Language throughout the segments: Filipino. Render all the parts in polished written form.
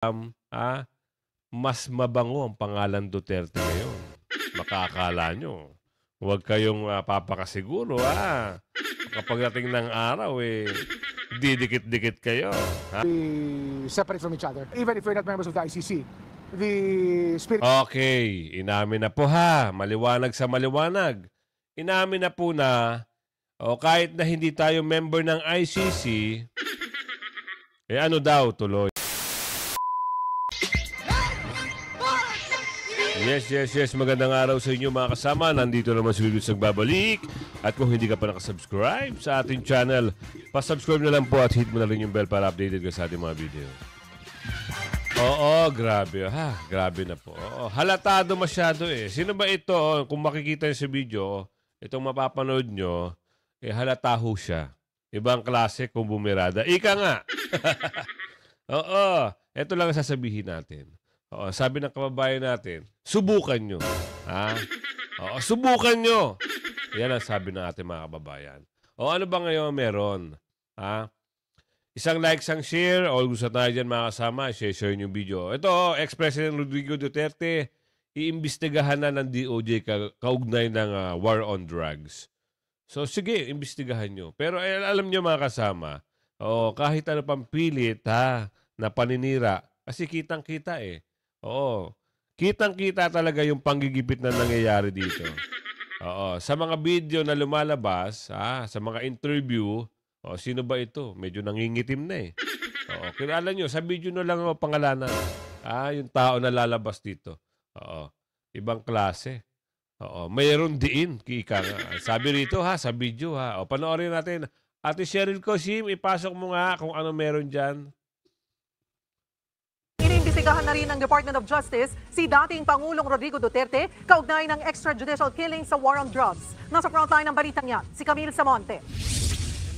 ah, mas mabango ang pangalan Duterte ngayon. Makakala nyo. Huwag kayong papakasiguro. Kapag dating ng araw, didikit-dikit kayo. We separate from each other, even if we're not members of the ICC. The spirit... Okay, inamin na po ha. Maliwanag sa maliwanag. Inamin na po na, kahit na hindi tayo member ng ICC, ano daw tuloy. Yes. Magandang araw sa inyo mga kasama. Nandito naman si Lulus nagbabalik. At kung hindi ka pa nakasubscribe sa ating channel, pasubscribe na lang po at hit mo na rin yung bell para updated ka sa ating mga video. Oo, grabe ha. Grabe na po. Halatado masyado eh. Sino ba ito? Kung makikita niyo sa video, itong mapapanood nyo, halata ho siya. Ibang klase kung bumirada. Ika nga. Ito lang sasabihin natin. Sabi ng kababayan natin, subukan nyo. Subukan nyo. Yan ang sabi ng ating mga kababayan. Ano ba ngayon meron? Isang like, isang share. All gusto tayo dyan mga kasama. Share yung video. Ito, ex-President Rodrigo Duterte, iimbestigahan na ng DOJ kaugnay ng war on drugs. So sige, imbestigahan nyo. Pero alam nyo mga kasama, kahit ano pang pilit na paninira, kasi kitang-kita eh. Kitang-kita talaga yung panggigipit na nangyayari dito. Sa mga video na lumalabas, sa mga interview, sino ba ito? Medyo nangingitim na eh. Kilala nyo, sa video na lang pangalanan. Yung tao na lalabas dito. Ibang klase. Mayroon diin, kika nga. Sabi rito sa video panoorin natin. Ate Cheryl Cosim, ipasok mo nga kung ano meron dyan. Iniimbestigahan na rin ng Department of Justice si dating Pangulong Rodrigo Duterte kaugnay ng extrajudicial killing sa war on drugs. Nasa frontline ng balitang yan, si Camille Samonte.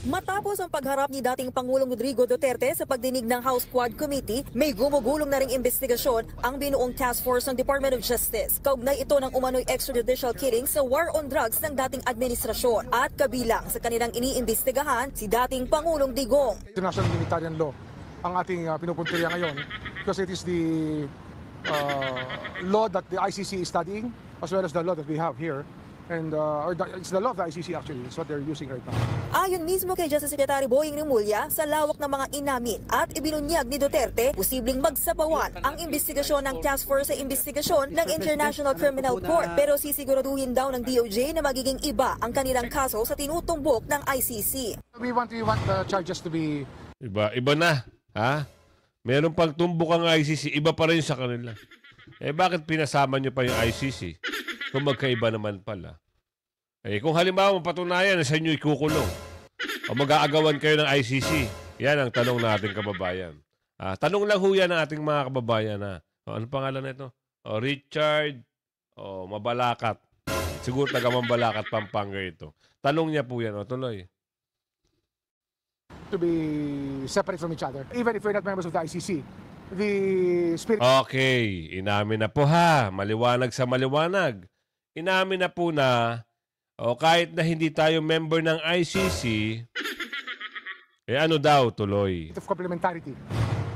Matapos ang pagharap ni dating Pangulong Rodrigo Duterte sa pagdinig ng House Quad Committee, may gumugulong na ring investigasyon ang binuong task force ng Department of Justice. Kaugnay ito ng umano'y extrajudicial killing sa war on drugs ng dating administrasyon. At kabilang sa kanilang iniimbestigahan, si dating Pangulong Digong. International Humanitarian Law ang ating pinupuntirya ngayon because it is the law that the ICC is studying as well as the law that we have here. And it's the law of the ICC actually. It's what they're using right now. Ayon mismo kay Justice Secretary Boying Rimulya, sa lawak ng mga inamin at ibinunyag ni Duterte, posibleng magsapawan ang investigasyon ng task force sa investigasyon ng International Criminal Court. Pero sisiguraduhin daw ng DOJ na magiging iba ang kanilang kaso sa tinutumbok ng ICC. We want the charges to be... Iba na. Meron pang tumbok ang ICC, iba pa rin sa kanila. Bakit pinasama nyo pa yung ICC? Kung magkaiba naman pala. Kung halimbawa mapatunayan na sa inyo ikukulong o mag-aagawan kayo ng ICC, yan ang tanong na ating kababayan. Tanong lang ho yan ng ating mga kababayan. Ano pangalan na ito? Richard Mabalakat. Siguro taga Mabalakat, Pampanga ito. Tanong niya po yan. Tuloy. To be separate from each other, even if we're not members of the ICC. The spirit... Okay, inamin na po ha. Maliwanag sa maliwanag. Inamin na po na kahit na hindi tayo member ng ICC, ano daw tuloy. Of complementarity.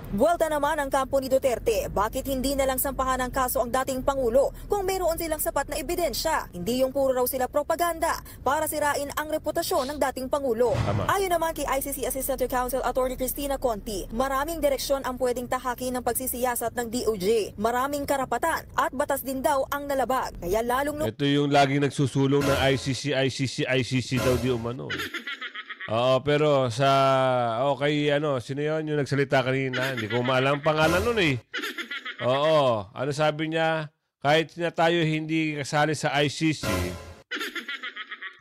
Buwelta naman ang kampo ni Duterte, bakit hindi na lang sampahan ng kaso ang dating Pangulo kung meron silang sapat na ebidensya? Hindi yung puro raw sila propaganda para sirain ang reputasyon ng dating Pangulo. Tama. Ayon naman kay ICC Assistant to Counsel Attorney Cristina Conti, maraming direksyon ang pwedeng tahakin ng pagsisiyasat ng DOJ. Maraming karapatan at batas din daw ang nalabag. Kaya lalong... Ito yung laging nagsusulong ng ICC daw di umano. Pero sa sino yun yung nagsalita kanina? Hindi ko maalam pangalan nun eh. Ano sabi niya? Kahit na tayo hindi kasali sa ICC,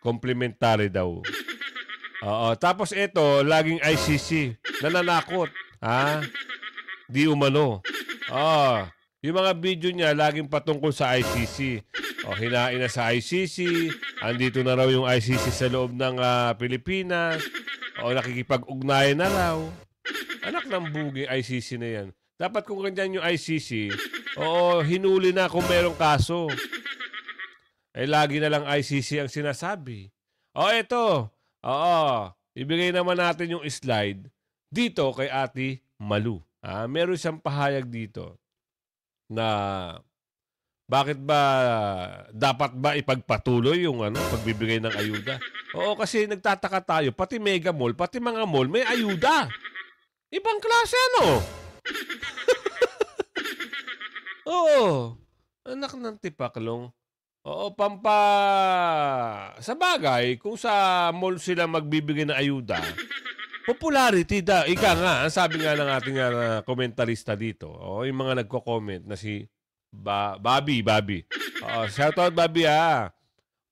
complementary daw. Tapos ito, laging ICC, nananakot. Di umano. Yung mga video niya, laging patungkol sa ICC. Hinain na sa ICC, andito na raw yung ICC sa loob ng Pilipinas, nakikipag-ugnayan na raw. Anak ng bugi, ICC na yan. Dapat kung ganyan yung ICC, hinuli na kung merong kaso. Lagi na lang ICC ang sinasabi. Ito. Ibigay naman natin yung slide dito kay Ate Malu. meron siyang pahayag dito na bakit ba dapat ba ipagpatuloy yung pagbibigay ng ayuda? Oo, kasi nagtataka tayo, pati Mega Mall, pati mga mall may ayuda. Ibang klase Oo. Anak ng tipaklong. Oo, sa bagay, kung sa mall sila magbibigay ng ayuda, popularity ika nga, ang sabi nga ng ating komentarista dito, yung mga nagko-comment na si Bobby. Oo, shoutout Bobby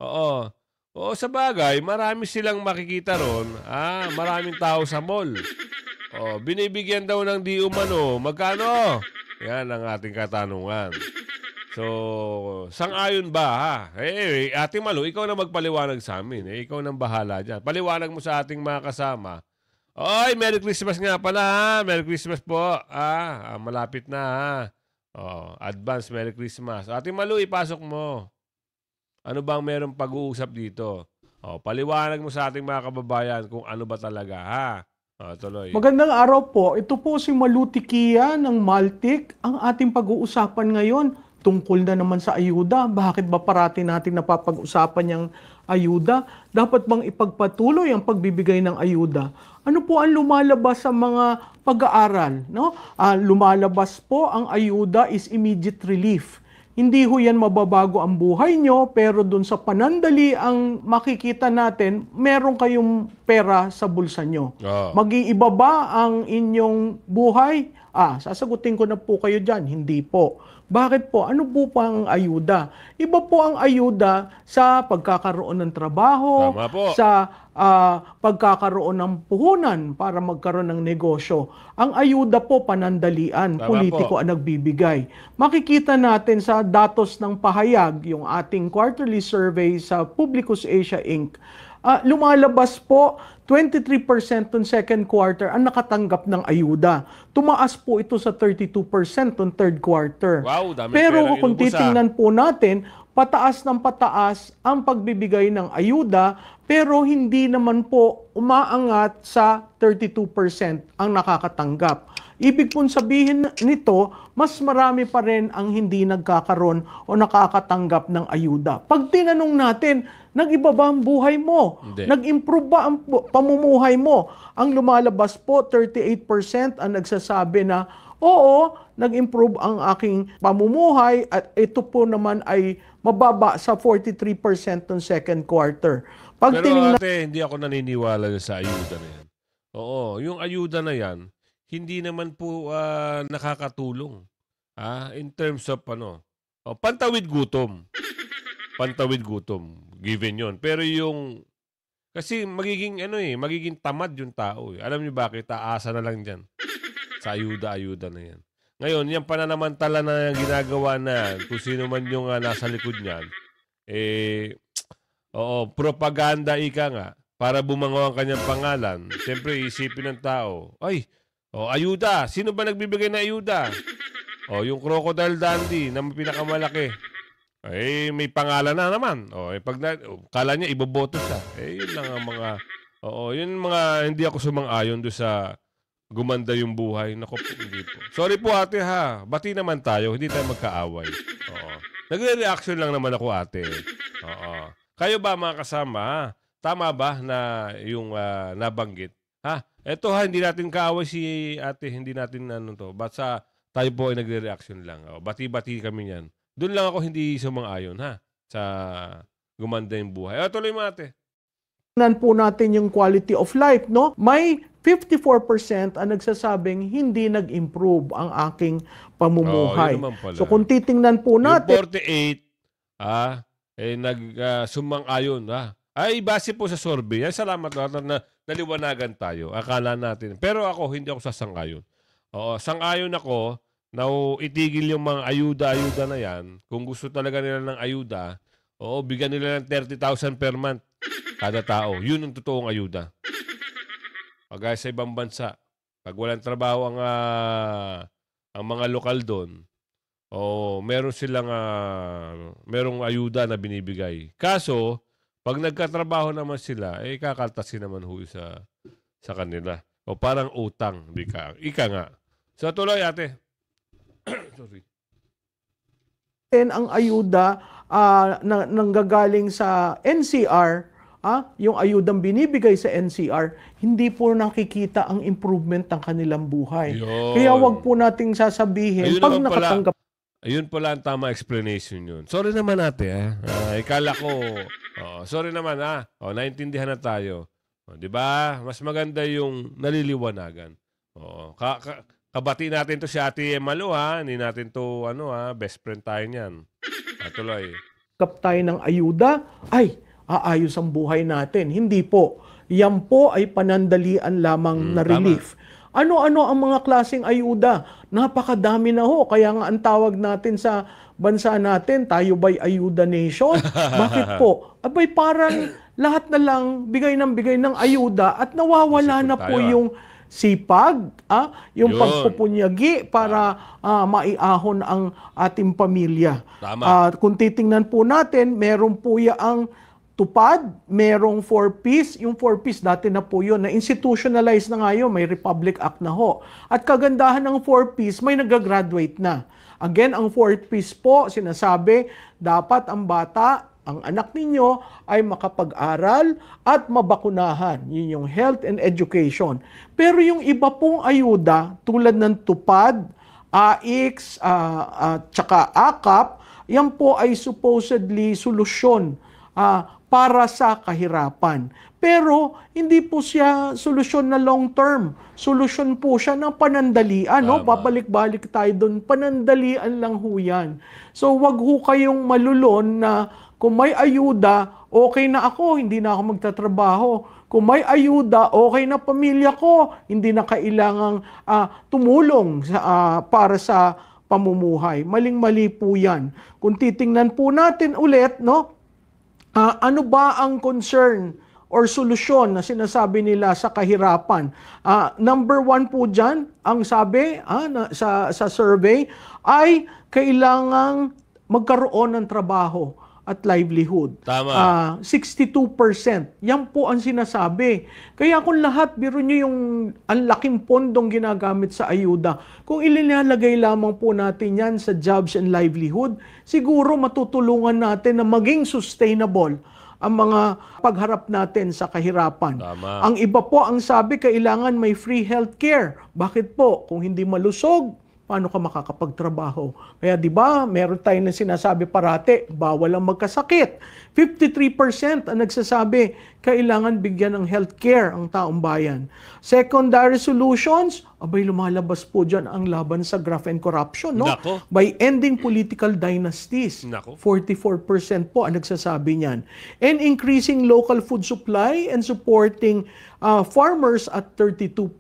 Oo. Oo, sa bagay, marami silang makikita ron. Maraming tao sa mall. Binibigyan daw ng di umano. Magkano? Yan ang ating katanungan. So, sang-ayon ba Ate Malu, ikaw na magpaliwanag sa amin. Ikaw nang bahala dyan. Paliwanag mo sa ating mga kasama. Oy, Merry Christmas nga pala Merry Christmas po. Malapit na advance Merry Christmas. Ate Malu, ipasok mo. Ano bang merong pag-uusap dito? Paliwanag mo sa ating mga kababayan kung ano ba talaga tuloy. Magandang araw po. Ito po si Malu Tikia ng Maltic. Ang ating pag-uusapan ngayon tungkol na naman sa ayuda. Bakit ba parati natin napapag-usapan yung ayuda? Dapat bang ipagpatuloy ang pagbibigay ng ayuda? Ano po ang lumalabas sa mga pag-aaral? No? Lumalabas po ang ayuda is immediate relief. Hindi ho yan mababago ang buhay nyo, pero dun sa panandali ang makikita natin, meron kayong pera sa bulsa nyo. Mag-iiba ba ang inyong buhay? Sasagutin ko na po kayo dyan. Hindi po. Bakit po? Ano po pa ang ayuda? Iba po ang ayuda sa pagkakaroon ng trabaho, sa pagkakaroon ng puhunan para magkaroon ng negosyo. Ang ayuda po panandalian, politiko ang nagbibigay. Makikita natin sa datos ng pahayag, yung ating quarterly survey sa Publicus Asia Inc., lumalabas po 23% on second quarter ang nakatanggap ng ayuda. Tumaas po ito sa 32% on third quarter. Wow, dami pero perang kung inubos, titingnan po natin, pataas ng pataas ang pagbibigay ng ayuda, pero hindi naman po umaangat sa 32% ang nakakatanggap. Ibig pong sabihin nito, mas marami pa rin ang hindi nagkakaroon o nakakatanggap ng ayuda. Pag tinanong natin, nag-iba ba ang buhay mo? Hindi. Nag-improve ba ang pamumuhay mo? Ang lumalabas po, 38% ang nagsasabi na, oo, nag-improve ang aking pamumuhay at ito po naman ay mababa sa 43% ng second quarter. Pag Pero ate, hindi ako naniniwala sa ayuda na yan. Oo, yung ayuda na yan, hindi naman po nakakatulong. In terms of pantawid gutom. Pantawid gutom. Given yon. Pero kasi magiging tamad yung tao. Alam niyo bakit? Aasa na lang dyan. Sa ayuda na yan. Ngayon, yung pananamantala na ginagawa na kung sino man yung nasa likod niyan, propaganda ika nga, para bumango ang kanyang pangalan. Siyempre, isipin ng tao, ayuda. Sino ba nagbibigay ng ayuda? Yung Crocodile Dundee na pinakamalaki. May pangalan na naman. Kala niya, iboboto siya. Yun lang ang mga, yun mga, hindi ako sumang-ayon doon sa gumanda yung buhay. Naku po, hindi po. Sorry po ate bati naman tayo, hindi tayo magkaaway. Nagre-reaction lang naman ako ate. Kayo ba mga kasama, tama ba na yung nabanggit? Eto hindi natin kaaway si ate, hindi natin basta tayo po ay nagre-reaction lang. Bati-bati kami yan. Doon lang ako hindi sumang-ayon sa gumanda yung buhay. Tuloy mo ate. Tingnan po natin yung quality of life, no? May 54% ang nagsasabing hindi nag-improve ang aking pamumuhay. Yun naman pala. So kung titingnan po natin, Yung 48, sumang-ayon. Base po sa survey. Salamat na naliwanagan tayo. Akala natin. Pero ako, hindi ako sasang-ayon. Sang-ayon ako na itigil yung mga ayuda na yan. Kung gusto talaga nila ng ayuda, bigyan nila ng 30,000 per month kada tao. Yun ang totoong ayuda. Pagaya sa ibang bansa, pag walang trabaho ang mga lokal doon, merong ayuda na binibigay. Kaso, pag nagkatrabaho naman sila, kakaltasin naman sa kanila. Parang utang. Ika nga. So tuloy ate. Sorry. Ang ayuda nanggagaling sa NCR, yung ayudang binibigay sa NCR, hindi po nakikita ang improvement ng kanilang buhay. Yun. Kaya wag po nating sasabihin, Ayun pag naman pala. nakatanggap Ayun pala ang tama explanation yun. Sorry naman ate. Ikala ko, sorry naman naintindihan na tayo. Di ba? Mas maganda yung naliliwanagan. Kabati natin to si Ate Malu Hindi natin to best friend tayo niyan. Tuloy. tayo ng ayuda, ay aayos ang buhay natin. Hindi po. Yan po ay panandalian lamang na relief. Ano-ano ang mga klaseng ayuda? Napakadami na ho. Kaya nga ang tawag natin sa bansa natin, tayo ba'y ayuda nation? Bakit po? Abay parang lahat na lang bigay ng ayuda at nawawala na po yung sipag, yung pagpupunyagi para maiahon ang ating pamilya. Tama. Kung titingnan po natin, meron po ang tupad, merong 4Ps. Yung 4Ps, dati na po yun. Na-institutionalize na nga yun. May Republic Act na ho. At kagandahan ng 4Ps, may nag-graduate na. Again, ang 4Ps po, sinasabi, dapat ang bata, ang anak ninyo, ay makapag-aral at mabakunahan. Yun yung health and education. Pero yung iba pong ayuda, tulad ng tupad, AIX, tsaka AKAP, yan po ay supposedly solusyon para sa kahirapan. Pero hindi po siya solusyon na long term. Solusyon po siya ng panandalian. No? Babalik-balik tayo doon. Panandalian lang ho yan. So wag ho kayong malulon na kung may ayuda, okay na ako, hindi na ako magtatrabaho. Kung may ayuda, okay na pamilya ko, hindi na kailangang tumulong para sa pamumuhay. Maling-mali po yan. Kung titingnan po natin ulit, no? Ano ba ang concern or solusyon na sinasabi nila sa kahirapan? Number 1 po dyan, ang sabi sa survey, ay kailangang magkaroon ng trabaho at livelihood. Tama. 62%. Yan po ang sinasabi. Kaya kung lahat, biro nyo yung ang laking pondong ginagamit sa ayuda, kung ilinalagay lamang po natin yan sa jobs and livelihood, siguro matutulungan natin na maging sustainable ang mga pagharap natin sa kahirapan. Tama. Ang iba po ang sabi, kailangan may free healthcare. Bakit po? Kung hindi malusog, paano ka makakapagtrabaho? Kaya di ba, meron tayong sinasabi parate, bawal ang magkasakit. 53% ang nagsasabi, kailangan bigyan ng healthcare ang taong bayan. Secondary solutions, abay lumalabas po dyan ang laban sa graft and corruption, no? Nako. By ending political dynasties. Nako. 44% po ang nagsasabi niyan. And increasing local food supply and supporting farmers at 32%.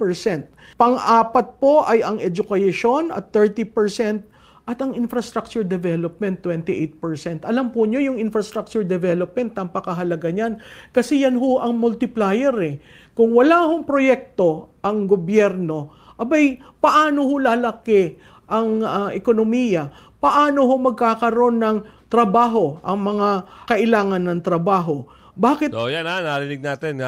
Pang-apat po ay ang education at 30% at ang infrastructure development 28%. Alam po nyo yung infrastructure development, tampakahalaga niyan. Kasi yan ho ang multiplier eh. Kung wala hong proyekto ang gobyerno, abay, paano ho lalaki ang ekonomiya? Paano ho magkakaroon ng trabaho ang mga kailangan ng trabaho? Bakit? So yan narinig natin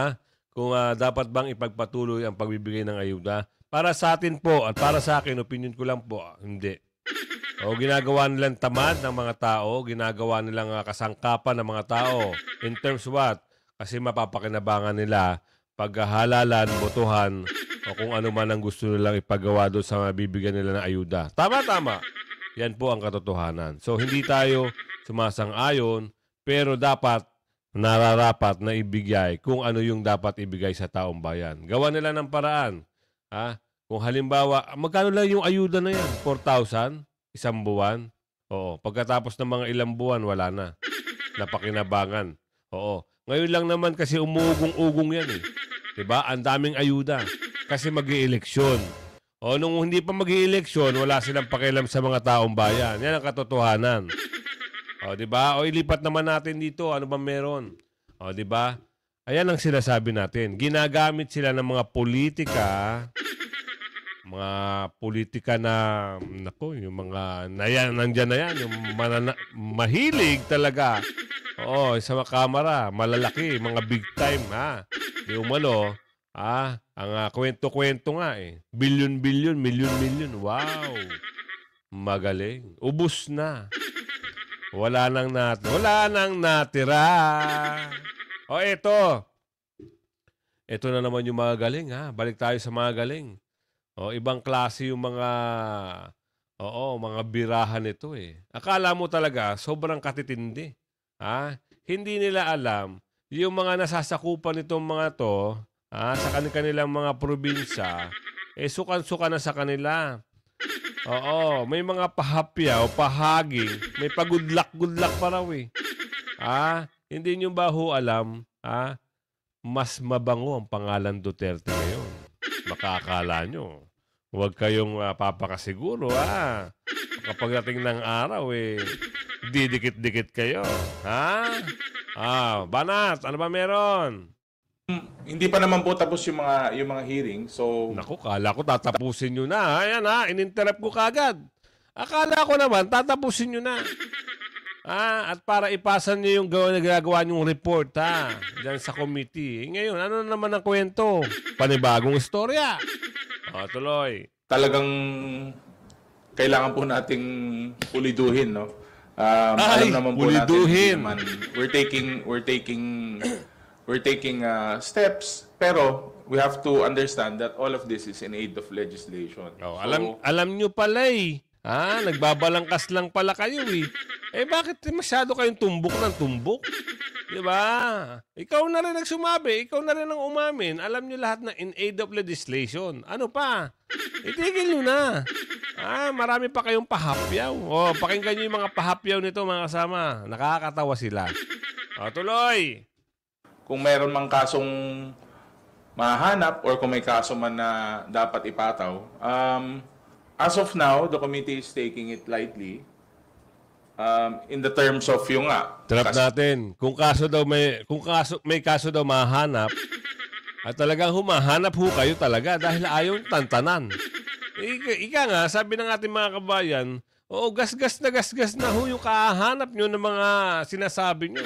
kung dapat bang ipagpatuloy ang pagbibigay ng ayuda. Para sa atin po at para sa akin, opinion ko lang po, hindi. Ginagawa nilang tamad ng mga tao, ginagawa nilang kasangkapan ng mga tao. In terms what? Kasi mapapakinabangan nila paghahalalan, botohan, o kung ano man ang gusto nilang ipagawa doon sa bibigyan nila ng ayuda. Tama. Yan po ang katotohanan. So, hindi tayo sumasang-ayon, pero dapat, nararapat na ibigay kung ano yung dapat ibigay sa taong bayan. Gawa nila ng paraan. Kung halimbawa, magkano lang yung ayuda na yan? 4,000? Isang buwan? Oo. Pagkatapos ng mga ilang buwan, wala na. Napakinabangan. Oo. Ngayon lang naman kasi umuugong-ugong yan eh. Diba? Ang daming ayuda. Kasi mag-i-eleksyon. Nung hindi pa mag-i-eleksyon, wala silang pakialam sa mga taong bayan. Yan ang katotohanan. Diba? Ilipat naman natin dito. Ano ba meron? Diba? Ayan ang sinasabi natin. Ginagamit sila ng mga politika na, yung mga nandyan na yan, yung mahilig talaga. Sa mga kamera, malalaki, mga big time, di umano, Ang kwento-kwento nga eh. Bilyon-bilyon, milyon-milyon. Wow! Magaling. Ubus na. Wala nang natira. O ito. Ito na naman yung mga galing ha. Balik tayo sa mga galing. O ibang klase yung mga birahan nito eh. Akala mo talaga sobrang katitindi. Ha? Hindi nila alam yung mga nasasakupan nitong mga to sa kanilang mga probinsya, sukan-suka na sa kanila. Oo, may mga pahapyaw, pahaging, may pagudlak-gudlak pa raw eh. Hindi nyo ba ho alam, mas mabango ang pangalan Duterte ngayon. Makakala nyo. Huwag kayong papakasiguro, kapag dating ng araw, didikit-dikit kayo. Banat, ano ba meron? Hindi pa naman po tapos yung mga hearing. So, Naku, kala ko tatapusin nyo na. Ayan ininterrupt ko kagad. Akala ko naman, tatapusin nyo na. At para ipasan nyo yung nagagawa nyong report, dyan sa committee. Ngayon, ano naman ang kwento? Panibagong istorya. Tuloy. talagang kailangan po nating puliduhin, no? Ay, Alam naman po puliduhin. natin, we're taking steps, pero we have to understand that all of this is in aid of legislation. Oh, So, alam nyo pala eh. Nagbabalangkas lang pala kayo eh. Bakit masyado kayong tumbok ng tumbok? Diba? Ikaw na rin nagsumabi. Ikaw na rin ang umamin. Alam nyo lahat na in aid of legislation. Ano pa? Itigil nyo na. Marami pa kayong pahapyaw. Pakinggan nyo yung mga pahapyaw nito mga kasama. Nakakatawa sila. Tuloy. kung mayroon mang kasong mahanap or kung may kaso man na dapat ipataw, as of now, the committee is taking it lightly. In the terms of yung Trap natin. Kung may kaso daw mahanap, at talagang humahanap ho kayo talaga dahil ayaw tantanan. Ika nga, sabi ng ating mga kabayan, gasgas na ho yung kahanap nyo ng mga sinasabi nyo.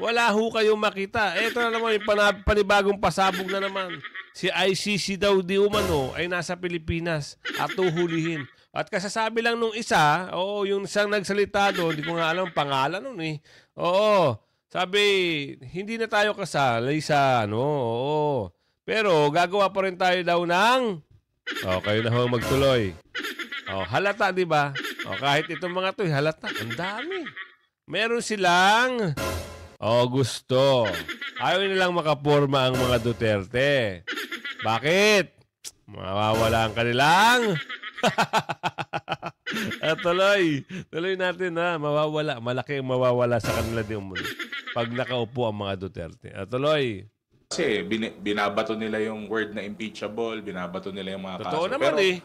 Wala ho kayong makita. Ito na naman yung panibagong pasabog na naman. Si ICC daw di umano ay nasa Pilipinas at tuhulihin. At kasasabi lang nung isa, yung isang nagsalita doon, hindi ko nga alam pangalan nun eh. Sabi, hindi na tayo kasali sa pero gagawa pa rin tayo daw ng kayo na ho magtuloy. Halata, di ba? Kahit itong mga to, halata. Ang dami. Meron silang gusto. Ayaw nilang makaporma ang mga Duterte. Bakit? Mawawala ang kanilang tuloy natin mawawala. Malaki ang mawawala sa kanila din pag nakaupo ang mga Duterte. Tuloy. Kasi binabato nila yung word na impeachable, binabato nila yung mga Totoo kaso. naman Pero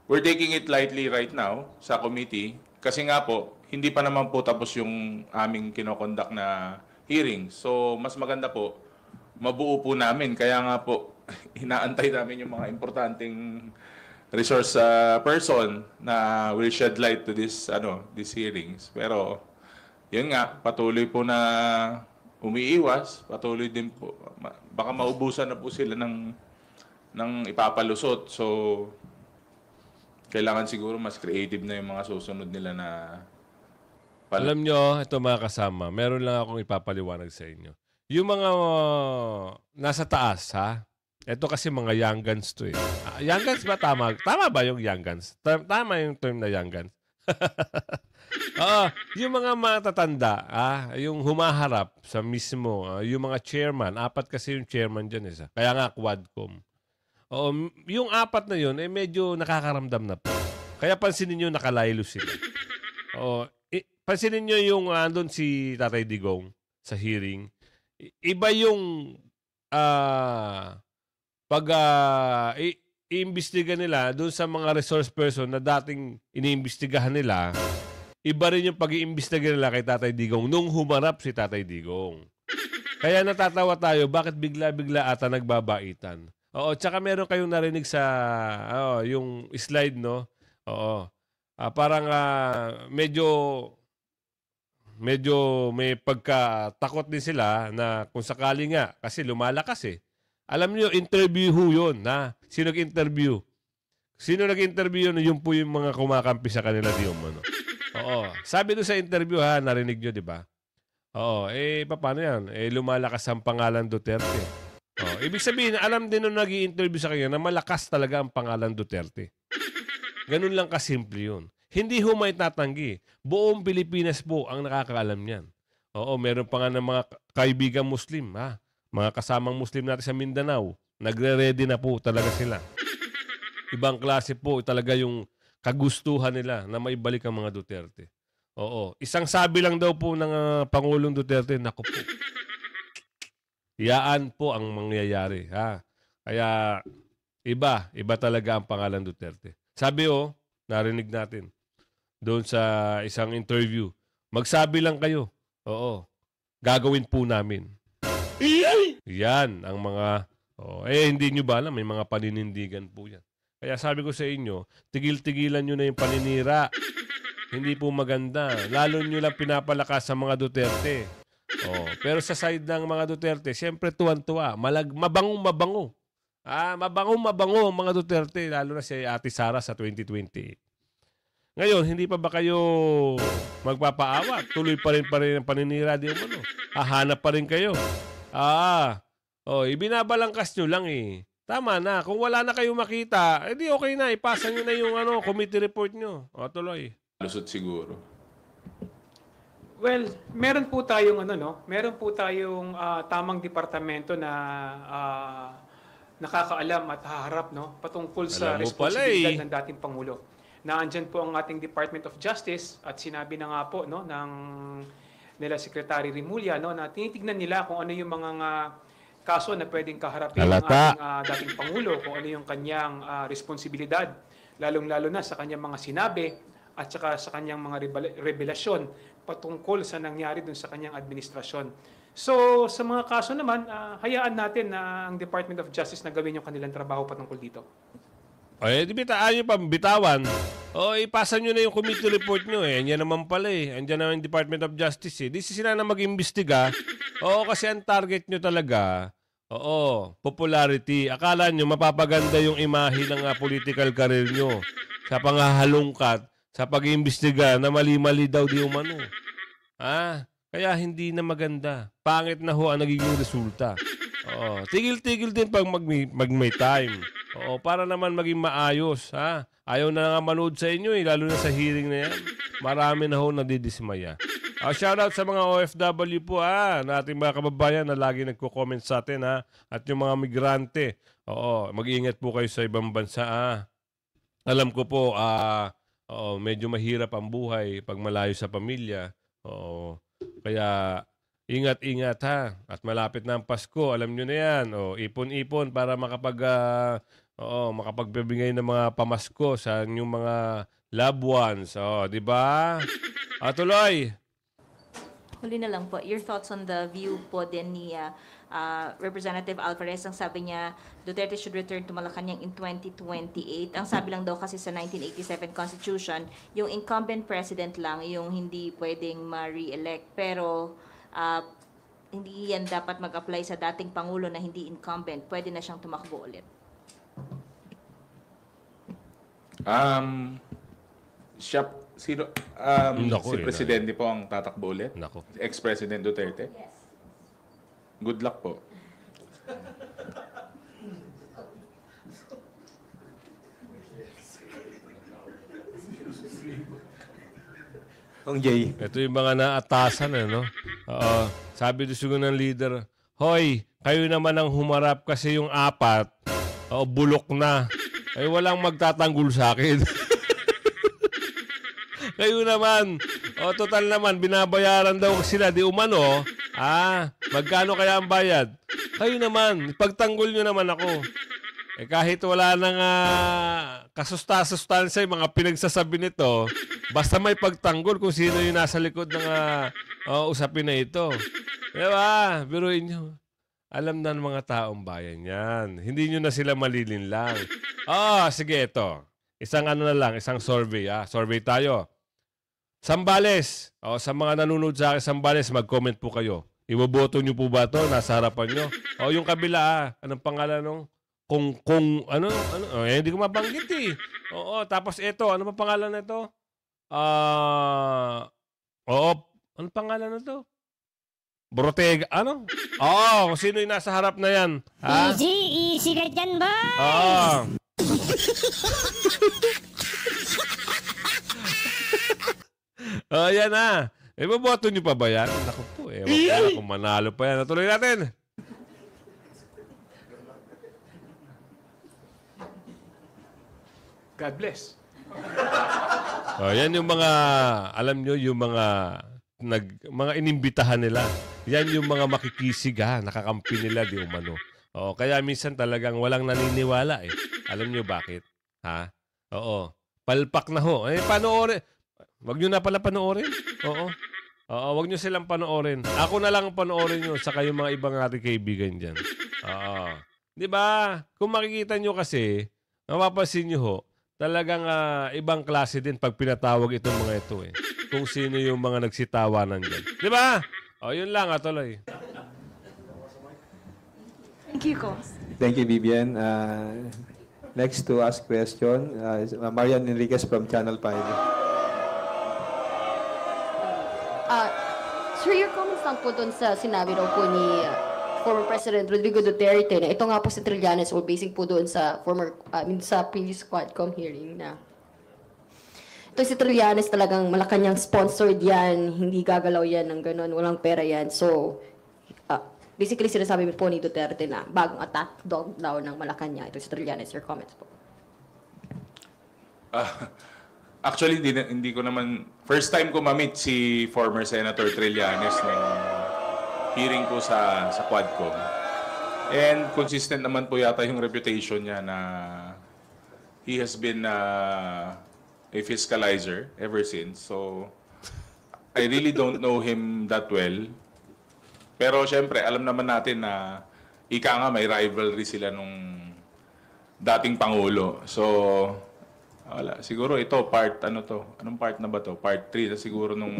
we're taking it lightly right now sa committee kasi nga po, hindi pa naman po tapos yung aming kinokondak na hearing. So, mas maganda po, mabuo po namin. Kaya nga po, inaantay namin yung mga importanteng resource person na will shed light to these hearings. Pero yun nga, patuloy po na umiiwas, patuloy din po. Baka maubusan na po sila ng ipapalusot. So kailangan siguro mas creative na yung mga susunod nila na Alam nyo, ito mga kasama, meron lang akong ipapaliwanag sa inyo. Yung mga nasa taas, ito kasi mga young guns to eh. Young guns ba tama? Tama ba yung young guns? Tama yung term na young guns? Yung mga matatanda, yung humaharap sa mismo, yung mga chairman, 4 kasi yung chairman dyan kaya nga Quadcom. Yung 4 na yun, medyo nakakaramdam na po. Kaya pansinin nyo nakalaylo sila. Pansinin nyo yung andun si Tatay Digong sa hearing. Iba yung pag iimbestiga nila doon sa mga resource person na dating iniimbestigahan nila, iba rin yung pag-iimbestiga nila kay Tatay Digong nung humarap si Tatay Digong. Kaya natatawa tayo, bakit bigla-bigla ata nagbabaitan? Tsaka meron kayong narinig sa yung slide, no? Parang medyo may pagkatakot din sila na kung sakali nga, kasi lumalakas Alam niyo, interview ho yun. Ha? Sino nag-interview? Sino nag-interview yun? Yun po yung mga kumakampi sa kanila di umano. Oo. Sabi doon sa interview, ha, narinig nyo, di ba? Oo. Paano yan? Lumalakas ang pangalan Duterte. Ibig sabihin, alam din nung nag-i-interview sa kanya na malakas talaga ang pangalan Duterte. Ganun lang kasimple yun. Hindi ho may tatanggi. Buong Pilipinas po ang nakakaalam niyan. Oo, meron pa nga ng mga kaibigan Muslim, ha? Mga kasamang Muslim natin sa Mindanao. Nagre-ready na po talaga sila. Ibang klase po talaga yung kagustuhan nila na maibalik ang mga Duterte. Oo. Isang sabi lang daw po ng Pangulong Duterte, naku po. Yaan po ang mangyayari. Ha? Kaya iba talaga ang pangalan Duterte. Sabi narinig natin doon sa isang interview, magsabi lang kayo. Oo. Gagawin po namin. Yan ang mga, hindi nyo ba alam, may mga paninindigan po yan. Kaya sabi ko sa inyo, tigil-tigilan nyo na yung paninira. Hindi po maganda. Lalo nyo lang pinapalakas sa mga Duterte. Pero sa side ng mga Duterte, siyempre tuwan-tuwa. Mabango-mabango. Mabango-mabango ang mga Duterte, lalo na si Ate Sara sa 2028. Ngayon, hindi pa ba kayo magpapaawa? Tuloy pa rin ang paninira di umano. Hahanap pa rin kayo. Ibinabalangkas nyo lang eh. Tama na. Kung wala na kayo makita, edi okay na. Ipasa nyo na yung committee report nyo. Tuloy. Lusot siguro. Well, meron po tayong meron po tayong tamang departamento na nakakaalam at haharap patungkol sa Alam mo responsibilidad pala ng dating Pangulo. Naandyan po ang ating Department of Justice at sinabi na nga po ng nila Secretary Rimulya na tinitignan nila kung ano yung mga kaso na pwedeng kaharapin ng ating dating Pangulo, kung ano yung kanyang responsibilidad, lalong-lalo na sa kanyang mga sinabi at saka sa kanyang mga revelasyon patungkol sa nangyari dun sa kanyang administrasyon. So, sa mga kaso naman, hayaan natin na ang Department of Justice na gawin yung kanilang trabaho patungkol dito. Di ayaw pa bitawan. Ipasa nyo na yung committee report nyo eh. Andiyan naman pala eh. Andiyan na yung Department of Justice eh. Di sila na mag-imbestiga. Kasi ang target nyo talaga, popularity. Akala nyo mapapaganda yung imahe ng political career nyo sa panghahalungkat, sa pag-iimbestiga na mali-mali daw di umano. Kaya hindi na maganda. Pangit na ho ang nagiging resulta. Tigil-tigil din pag mag-may time. Para naman maging maayos. Ayaw na nga manood sa inyo lalo na sa hearing na yan. Marami na ho nadidismaya. Shoutout sa mga OFW po na ating mga kababayan na lagi nagko-comment sa atin at yung mga migrante. Mag-iingat po kayo sa ibang bansa. Alam ko po medyo mahirap ang buhay pag malayo sa pamilya. Kaya ingat-ingat at malapit na ang Pasko. Alam nyo na yan. Ipon-ipon para makapagbibigay ng mga pamasko sa inyong mga loved ones. Di ba? Tuloy. Huli na lang po, your thoughts on the view po din ni Representative Alvarez. Ang sabi niya, Duterte should return to Malacanang in 2028. Ang sabi lang daw kasi sa 1987 Constitution, yung incumbent president lang yung hindi pwedeng ma-re-elect. Pero hindi yan dapat mag-apply sa dating Pangulo na hindi incumbent. Pwede na siyang tumakbo ulit. Si Naku, Presidente po ang tatakbo ulit? Nako. Ex-President Duterte? Yes. Good luck po. Jay. Ito yung mga naatasan, sabi doon siguro ng leader, hoy, kayo naman ang humarap kasi yung apat, bulok na. Walang magtatanggol sa akin. Kayo naman, total naman, binabayaran daw sila, di umano, magkano kaya ang bayad? Kayo naman, ipagtanggol nyo naman ako. Kahit wala nang kasustansya yung mga pinagsasabi nito, basta may pagtanggol kung sino yung nasa likod ng usapin na ito. Diba? Biruin nyo. Alam na ng mga taong bayan yan. Hindi nyo na sila malilinlang. Sige, ito. Isang isang survey. Survey tayo. Sambales. Sa mga nanonood sa akin, Sambales, mag-comment po kayo. Iboboto nyo po ba to? Nasa harapan nyo? O yung kabila, anong pangalan nung? Hindi ko mabanggit eh. Oo, tapos ito, ano pa pangalan nito? Ano pangalan na to? Brotega, ano? Oo, sino yung nasa harap na yan? Ha? Easy ka dyan, boy! Oo. Yan na. Iboboto nyo pa ba yan? Naku po, ewan ko na kung manalo pa yan. Natuloy natin. God bless. Yan yung mga, alam nyo, yung mga inimbitahan nila. Yan yung mga makikisig nakakampi nila di umano. Kaya minsan talagang walang naniniwala eh. Alam nyo bakit? Ha? Oo. Palpak na ho. Panoorin. Wag nyo na pala panoorin. Oo. Wag nyo silang panoorin. Ako na lang panoorin nyo sa kayong mga ibang ating kaibigan dyan. Di ba? Kung makikita nyo kasi, mapapansin nyo ho, talagang ibang klase din pag pinatawag itong mga ito eh. Kung sino yung mga nagsitawanan dyan. Di ba? Yun lang tuloy. Thank you, Kos. Thank you, Vivian. Next to ask question, is Marian Enriquez from Channel 5. Sir, your comments lang po dun sa sinabi daw po ni former President Rodrigo Duterte na ito nga po si Trillanes o basing po doon sa sa previous Quadcom hearing na ito si Trillanes talagang Malacanang sponsored yan, hindi gagalaw yan ng ganun, walang pera yan. So, basically sinasabi po ni Duterte na bagong attack dog daw ng Malacanang. Ito si Trillanes, your comments po. Actually, hindi ko naman, first time ko ma-meet si former Senator Trillanes ng hearing ko sa Quadcom. And consistent naman po yata yung reputation niya na he has been a fiscalizer ever since. So, I really don't know him that well. Pero syempre, alam naman natin na ika nga may rivalry sila nung dating Pangulo. So, wala. Siguro ito, anong part na ba to? Part 3 na siguro nung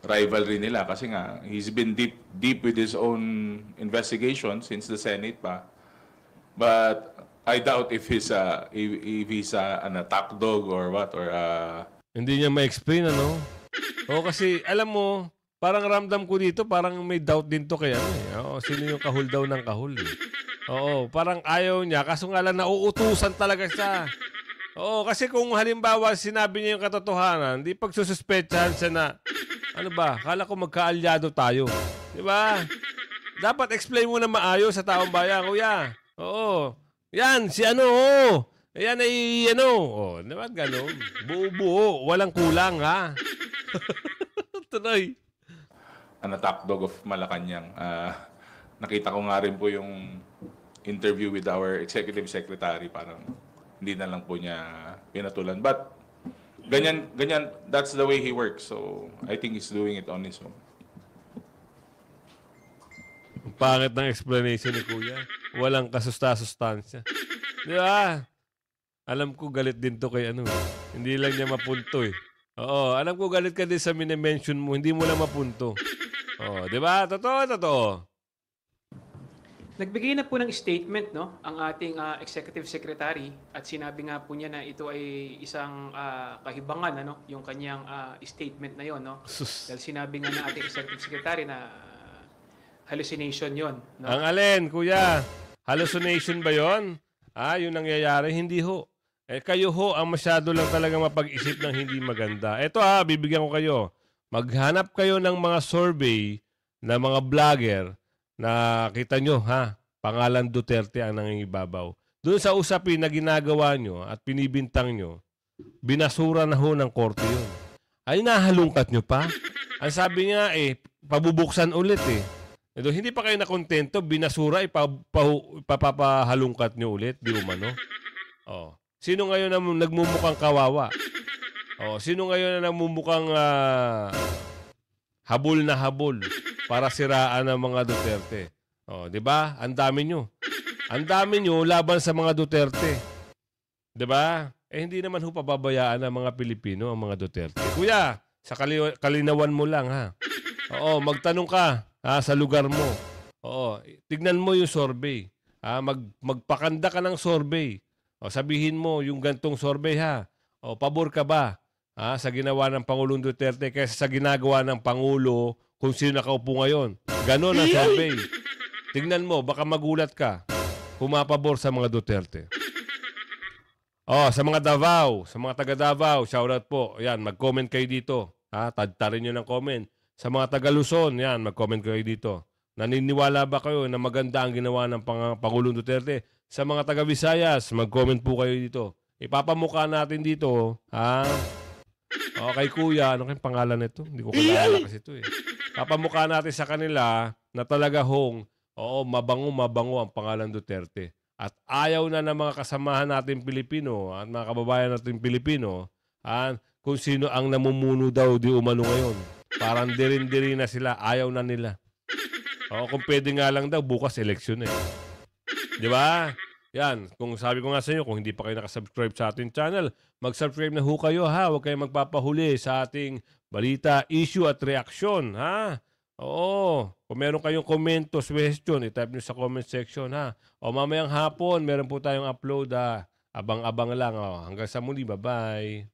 rivalry nila. Kasi nga, he's been deep with his own investigation since the Senate pa. But I doubt if he's an attack dog or what. Hindi niya ma-explain, ano? Kasi alam mo, parang ramdam ko dito, parang may doubt din to kaya sino yung kahul daw ng kahul eh. Parang ayaw niya. Kaso nga lang, nauutusan talaga siya. Kasi kung halimbawa sinabi niya yung katotohanan, di pagsususpetsahan siya na, ano ba, kala ko magkaalyado tayo. Di ba? Dapat explain mo na maayos sa taong bayan, kuya. Yan, si ano, Yan ay, di ba gano'n? Buo-buo, walang kulang, ha? Tuloy. An attack dog of Malacanang. Nakita ko nga rin po yung interview with our executive secretary, parang hindi na lang po niya pinatulan. But ganyan, that's the way he works. So I think he's doing it on his own. Ang pangit ng explanation ni Kuya. Walang kasusta-sustansya. Di ba? Alam ko galit din to kay Hindi lang niya mapunto eh. Alam ko galit ka din sa mini-mention mo. Hindi mo lang mapunto. Di ba? Totoo. Nagbigay na po ng statement ang ating executive secretary at sinabi nga po niya na ito ay isang kahibangan yung kanyang statement na yon Dahil sinabi nga ng ating executive secretary na hallucination yon. Ang alin, Kuya? Hallucination ba yon? Yung nangyayari? Hindi ho. Kayo ho ang masyado lang talaga mapag-isip ng hindi maganda. Ito bibigyan ko kayo. Maghanap kayo ng mga survey na mga vlogger na kita nyo, pangalan Duterte ang nangingibabaw. Doon sa usapin na ginagawa nyo at pinibintang nyo, binasura na ho ng korte yun. Ay, nahalungkat nyo pa? Ang sabi nga pabubuksan ulit Ito, hindi pa kayo nakontento, binasura, ipapahalungkat nyo ulit, di umano. Sino ngayon na nagmumukhang kawawa? Sino ngayon na nagmumukhang habol na habol para siraan ang mga Duterte? Di ba? Ang dami nyo. Ang dami nyo laban sa mga Duterte. Di ba? Hindi naman ho pababayaan ng mga Pilipino ang mga Duterte. Kuya, sa kalinawan mo lang magtanong ka. sa lugar mo. Oo, tignan mo yung survey. Magpakanda ka ng survey. O, sabihin mo yung gantong survey ha. O, pabor ka ba sa ginawa ng Pangulong Duterte kaysa sa ginagawa ng Pangulo kung sino nakaupo ngayon? Ganon ang survey. Tignan mo, baka magulat ka. Pumapabor sa mga Duterte. Sa mga Davao, sa mga taga Davao, shoutout po. Yan, mag-comment kayo dito. Tadtarin nyo ng comment. Sa mga taga Luzon, yan, mag-comment kayo dito. Naniniwala ba kayo na maganda ang ginawa ng Pangulong Duterte? Sa mga taga Visayas, mag-comment po kayo dito. Ipapamukha natin dito, kay Kuya, ano kayong pangalan nito? Hindi ko kilala kasi ito eh. Papamukha natin sa kanila na talaga mabango ang pangalan Duterte. At ayaw na ng mga kasamahan natin Pilipino at mga kababayan natin Pilipino kung sino ang namumuno daw di umano ngayon. Parang dirin-diri na sila, ayaw na nila. Kung pwede nga lang daw, bukas eleksyon eh. Di ba? Yan, kung sabi ko nga sa inyo, kung hindi pa kayo nakasubscribe sa ating channel, mag-subscribe na ho kayo ha. Huwag kayong magpapahuli sa ating balita, issue at reaksyon ha. Oo, kung meron kayong komento, question, i-type nyo sa comment section ha. O mamayang hapon, meron po tayong upload ha. Abang-abang lang. Hanggang sa muli, bye-bye.